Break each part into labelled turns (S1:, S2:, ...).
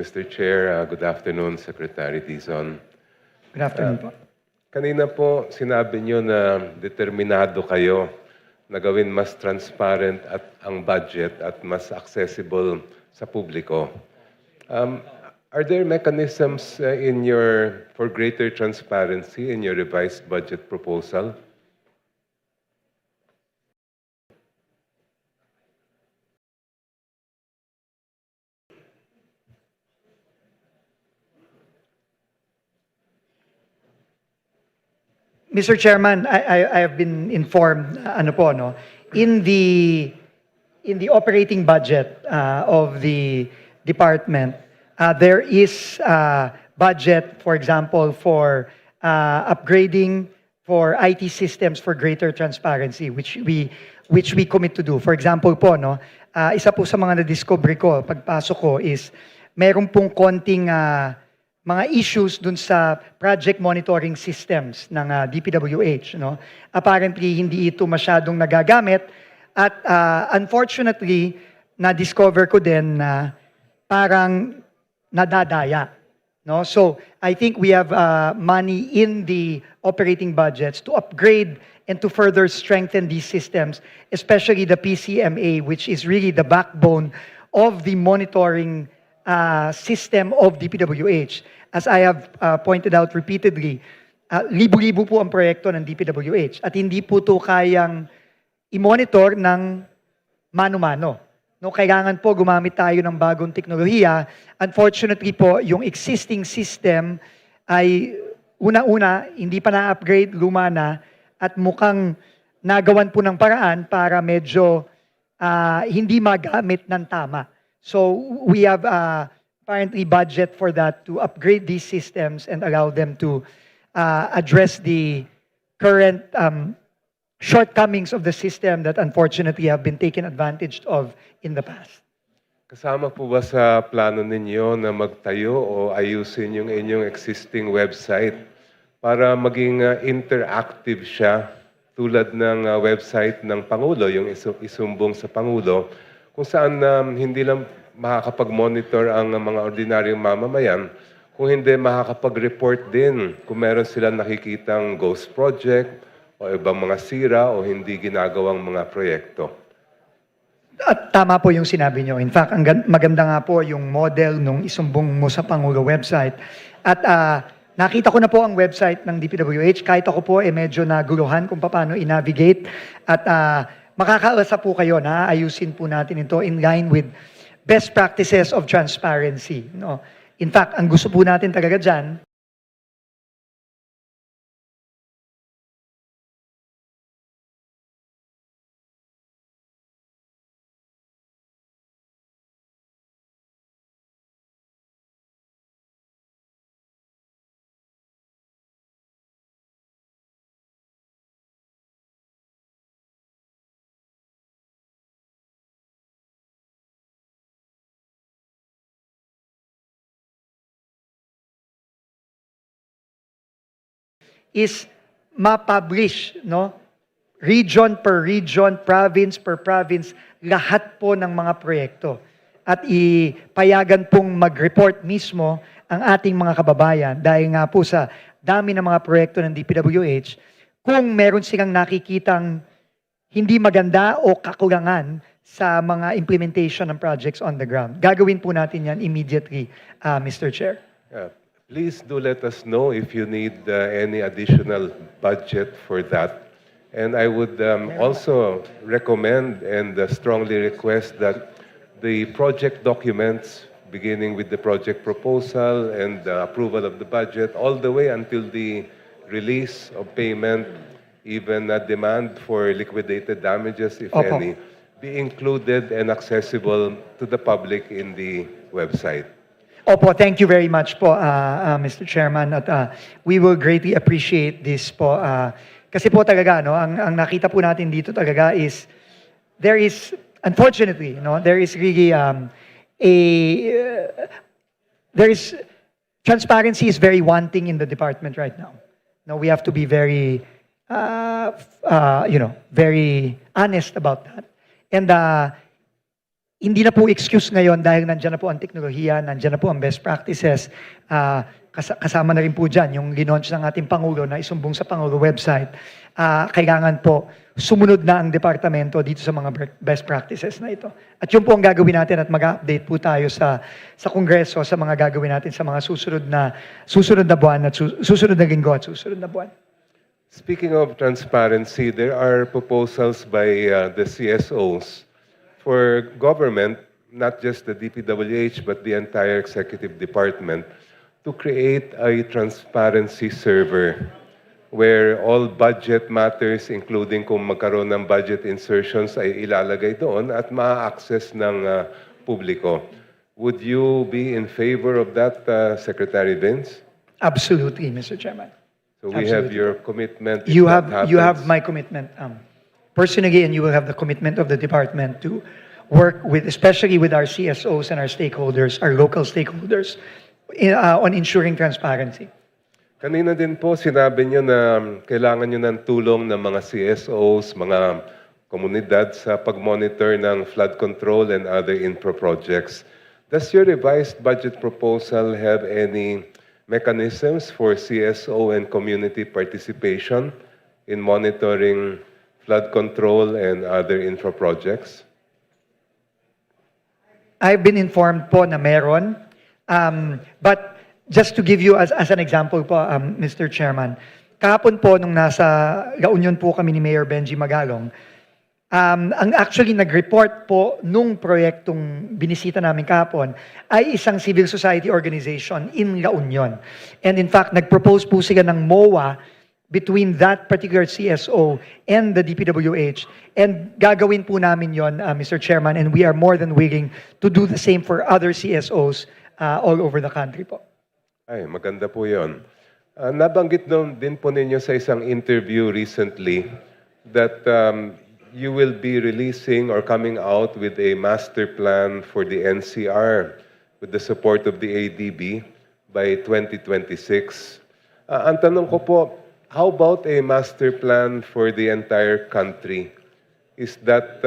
S1: Mr. Chair, good afternoon, Secretary Dizon.
S2: Good afternoon po.
S1: Kanina po sinabi niyo na determinado kayo na gawin mas transparent at ang budget at mas accessible sa publiko. Are there mechanisms for greater transparency in your revised budget proposal?
S2: Mr. Chairman, I have been informed, in the operating budget of the department, there is budget, for example, for upgrading for IT systems for greater transparency, which we commit to do. For example po, isa po sa mga na-discover ko, pagpasok ko is, meron pong konting mga issues dun sa project monitoring systems ng DPWH. Apparently, hindi ito masyadong nagagamit at unfortunately, na-discover ko din na parang nadadaya. So, I think we have money in the operating budgets to upgrade and to further strengthen these systems, especially the PCMA, which is really the backbone of the monitoring system of DPWH. As I have pointed out repeatedly, libo-libo po ang proyekto ng DPWH at hindi po ito kayang i-monitor ng mano-mano. Kailangan po gumamit tayo ng bagong teknolohiya. Unfortunately po, yung existing system ay una-una, hindi pa na-upgrade, luma na, at mukhang nagawan po ng paraan para medyo hindi magamit ng tama. So we have apparently budget for that to upgrade these systems and allow them to address the current shortcomings of the system that unfortunately have been taken advantage of in the past.
S1: Kasama po ba sa plano ninyo na magtayo o ayusin yung inyong existing website para maging interactive siya tulad ng website ng Pangulo, yung isumbong sa Pangulo, kung saan hindi lang makakapag-monitor ang mga ordinaryong mamamayan, kung hindi makakapag-report din kung meron silang nakikitang ghost project o ibang mga sira o hindi ginagawang mga proyekto.
S2: At tama po yung sinabi nyo. In fact, maganda nga po yung model nung isumbong mo sa Pangulo website. At nakita ko na po ang website ng DPWH. Kahit ako po medyo naguluhan kung paano i-navigate. At makakaasa po kayo na ayusin po natin ito in line with best practices of transparency. In fact, ang gusto po natin talaga dyan, is ma-publish, region per region, province per province, lahat po ng mga proyekto. At ipayagan pong mag-report mismo ang ating mga kababayan dahil nga po sa dami ng mga proyekto ng DPWH, kung meron silang nakikitang hindi maganda o kakulangan sa mga implementation ng projects on the ground. Gagawin po natin yan immediately, Mr. Chair.
S1: Please do let us know if you need any additional budget for that. And I would also recommend and strongly request that the project documents, beginning with the project proposal and the approval of the budget, all the way until the release of payment, even a demand for liquidated damages, if any, be included and accessible to the public in the website.
S2: Opo, thank you very much po, Mr. Chairman. At we will greatly appreciate this po. Kasi po talaga, ang nakita po natin dito talaga is, there is, unfortunately, there is really transparency is very wanting in the department right now. We have to be very, very honest about that. And hindi na po excuse ngayon dahil nandiyan na po ang teknolohiya, nandiyan na po ang best practices. Kasama na rin po dyan yung launch ng ating Pangulo na isumbong sa Pangulo website. Kailangan po sumunod na ang departamento dito sa mga best practices na ito. At yun po ang gagawin natin at mag-update po tayo sa Kongreso sa mga gagawin natin sa mga susunod na buwan at susunod na linggo at susunod na buwan.
S1: Speaking of transparency, there are proposals by the CSOs for government, not just the DPWH, but the entire executive department, to create a transparency server where all budget matters, including kung magkaroon ng budget insertions, ay ilalagay doon at ma-access ng publiko. Would you be in favor of that, Secretary Vince?
S2: Absolutely, Mr. Chairman.
S1: So we have your commitment. if
S2: You
S1: that
S2: have
S1: happens.
S2: my commitment personally, and you will have the commitment of the department to work with, especially with our CSOs and our stakeholders, our local stakeholders, on ensuring transparency.
S1: Kanina din po sinabi niyo na kailangan niyo ng tulong ng mga CSOs, mga komunidad sa pag-monitor ng flood control and other infra projects. Does your revised budget proposal have any mechanisms for CSO and community participation in monitoring flood control and other infra projects?
S2: I've been informed po na meron. But just to give you as an example po, Mr. Chairman, kahapon po nung nasa La Union po kami ni Mayor Benji Magalong, ang actually nag-report po nung proyektong binisita namin kahapon ay isang civil society organization in La Union. And in fact, nag-propose po sila ng MOA between that particular CSO and the DPWH. And gagawin po namin yon, Mr. Chairman, and we are more than willing to do the same for other CSOs all over the country po.
S1: Ay, maganda po yun. Nabanggit din po ninyo sa isang interview recently that you will be releasing or coming out with a master plan for the NCR with the support of the ADB by 2026. Ang tanong ko po, how about a master plan for the entire country? Is that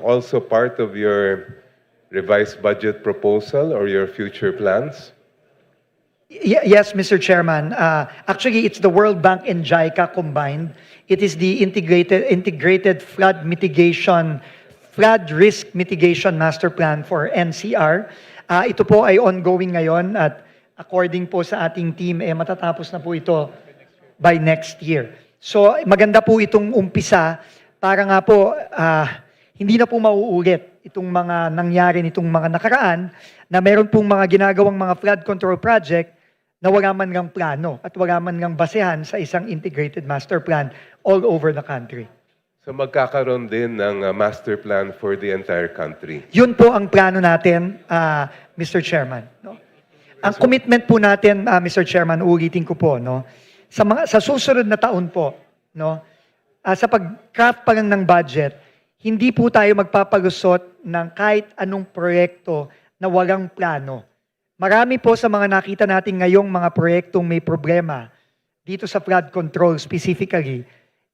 S1: also part of your revised budget proposal or your future plans?
S2: Yes, Mr. Chairman. Actually, it's the World Bank and JICA combined. It is the integrated flood risk mitigation master plan for NCR. Ito po ay ongoing ngayon at according po sa ating team, matatapos na po ito by next year. So maganda po itong umpisa para nga po hindi na po mauulit itong mga nangyari nitong mga nakaraan na meron pong mga ginagawang mga flood control project na wala man ngang plano at wala man ngang basehan sa isang integrated master plan all over the country.
S1: So magkakaroon din ng master plan for the entire country.
S2: Yun po ang plano natin, Mr. Chairman. No? Ang commitment po natin, Mr. Chairman, uulitin ko po, no? Sa susunod na taon po, no? Sa pag-craft pa lang ng budget, hindi po tayo magpapalusot ng kahit anong proyekto na walang plano. Marami po sa mga nakita natin ngayong mga proyektong may problema dito sa flood control specifically,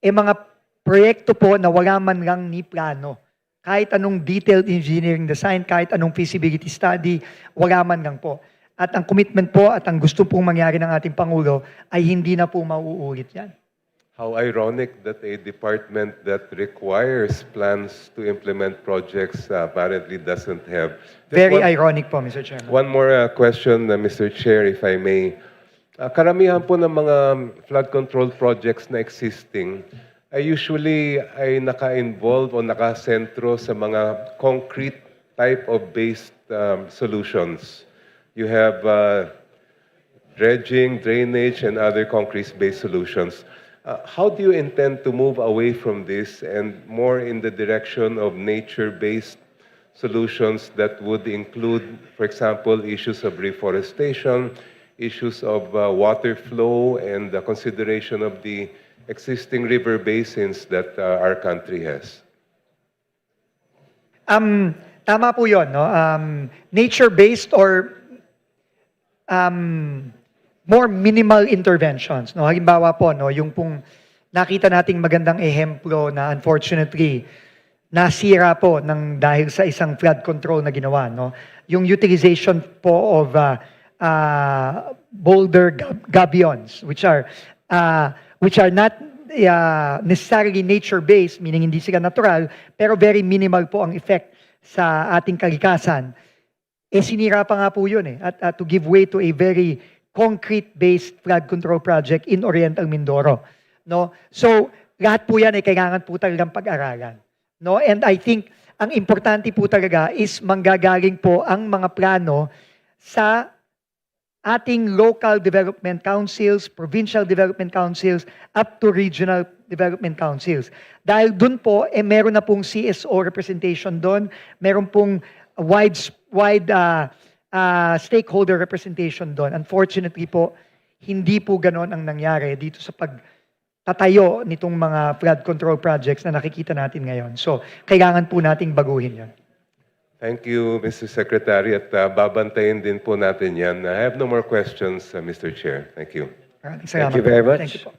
S2: mga proyekto po na wala man lang ni plano. Kahit anong detailed engineering design, kahit anong feasibility study, wala man lang po. At ang commitment po at ang gusto pong mangyari ng ating Pangulo ay hindi na po mauulit yan.
S1: How ironic that a department that requires plans to implement projects apparently doesn't have.
S2: Very ironic po, Mr. Chairman.
S1: One more question, Mr. Chair, if I may. Karamihan po ng mga flood control projects na existing ay usually ay naka-involve o nakasentro sa mga concrete type of based solutions. You have dredging, drainage, and other concrete-based solutions. How do you intend to move away from this and more in the direction of nature-based solutions that would include, for example, issues of reforestation, issues of water flow, and the consideration of the existing river basins that our country has?
S2: Tama po yun, no? Nature-based or more minimal interventions, no? Halimbawa po, no, yung pong nakita nating magandang ehemplo na unfortunately nasira po dahil sa isang flood control na ginawa, no? Yung utilization po of boulder gabions, which are not necessarily nature-based, meaning hindi sila natural, pero very minimal po ang effect sa ating kalikasan. Sinira pa nga po yun at to give way to a very concrete-based flood control project in Oriental Mindoro. No? So, lahat po yan ay kailangan po talagang pag-aralan. No? And I think, ang importante po talaga is manggagaling po ang mga plano sa ating local development councils, provincial development councils, up to regional development councils. Dahil dun po, meron na pong CSO representation doon, meron pong wide stakeholder representation doon. Unfortunately po, hindi po ganon ang nangyari dito sa pagtatayo nitong mga flood control projects na nakikita natin ngayon. So, kailangan po nating baguhin yan.
S1: Thank you, Mr. Secretary, at babantayin din po natin yan. I have no more questions, Mr. Chair. Thank you.
S2: Maraming salamat
S3: Thank you very
S2: po.
S3: much.
S2: Thank you po.